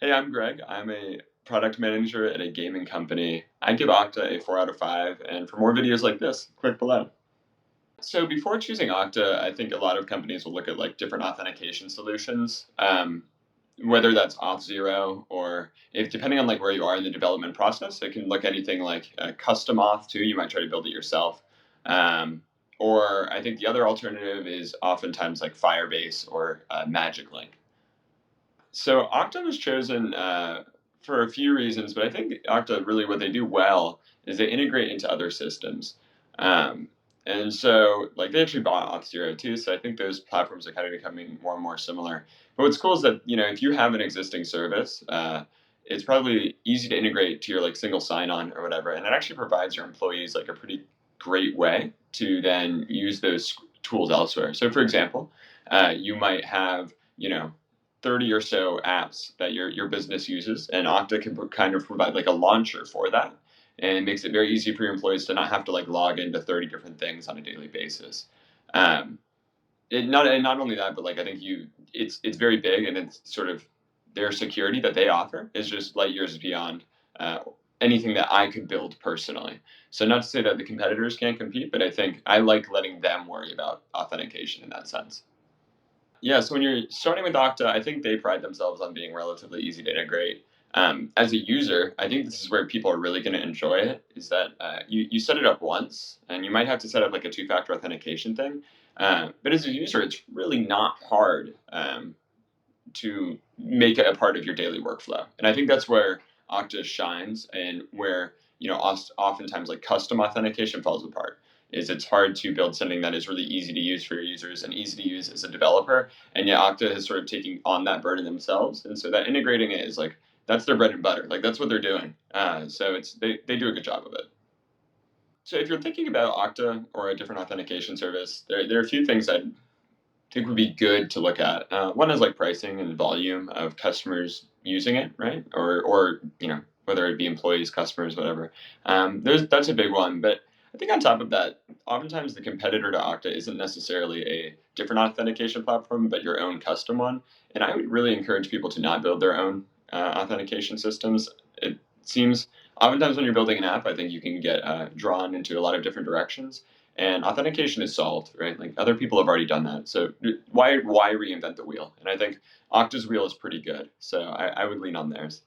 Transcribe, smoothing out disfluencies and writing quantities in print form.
Hey, I'm Greg. I'm a product manager at a gaming company. I give Okta a 4 out of 5, and for more videos like this, click below. So before choosing Okta, I think a lot of companies will look at like different authentication solutions, whether that's Auth0 or if depending on like where you are in the development process, it can look anything like custom auth too. You might try to build it yourself. Um, or I think the other alternative is oftentimes like Firebase or Magic Link. So Okta was chosen for a few reasons, but I think Okta really what they do well is they integrate into other systems. Um, and so, like, they actually bought Auth0 too, so I think those platforms are kind of becoming more and more similar. But what's cool is that, if you have an existing service, it's probably easy to integrate to your like single sign-on or whatever, and it actually provides your employees like a pretty great way to then use those tools elsewhere. So, for example, you might have, 30 or so apps that your business uses, and Okta can kind of provide like a launcher for that, and makes it very easy for your employees to not have to like log into 30 different things on a daily basis. Um, and not only that, but like I think it's very big, and it's sort of their security that they offer is just light years beyond uh, anything that I could build personally. So not to say that the competitors can't compete, but I think I like letting them worry about authentication in that sense. Yeah, so when you're starting with Okta, I think they pride themselves on being relatively easy to integrate. As a user, I think this is where people are really going to enjoy it. Is that you set it up once, and you might have to set up like a two-factor authentication thing. But as a user, it's really not hard to make it a part of your daily workflow. And I think that's where Okta shines, and where oftentimes like custom authentication falls apart. Is it's hard to build something that is really easy to use for your users and easy to use as a developer, and yet Okta has sort of taken on that burden themselves, and so that integrating it is like that's their bread and butter. Like that's what they're doing. So they do a good job of it. So if you're thinking about Okta or a different authentication service, there are a few things I'd think would be good to look at. One is like pricing and volume of customers using it, right? Or whether it be employees, customers, whatever. That's a big one. But I think on top of that, oftentimes the competitor to Okta isn't necessarily a different authentication platform, but your own custom one. And I would really encourage people to not build their own authentication systems. It seems oftentimes when you're building an app, I think you can get drawn into a lot of different directions, and authentication is solved, right? Like other people have already done that, so why reinvent the wheel? And I think Okta's wheel is pretty good, so I would lean on theirs.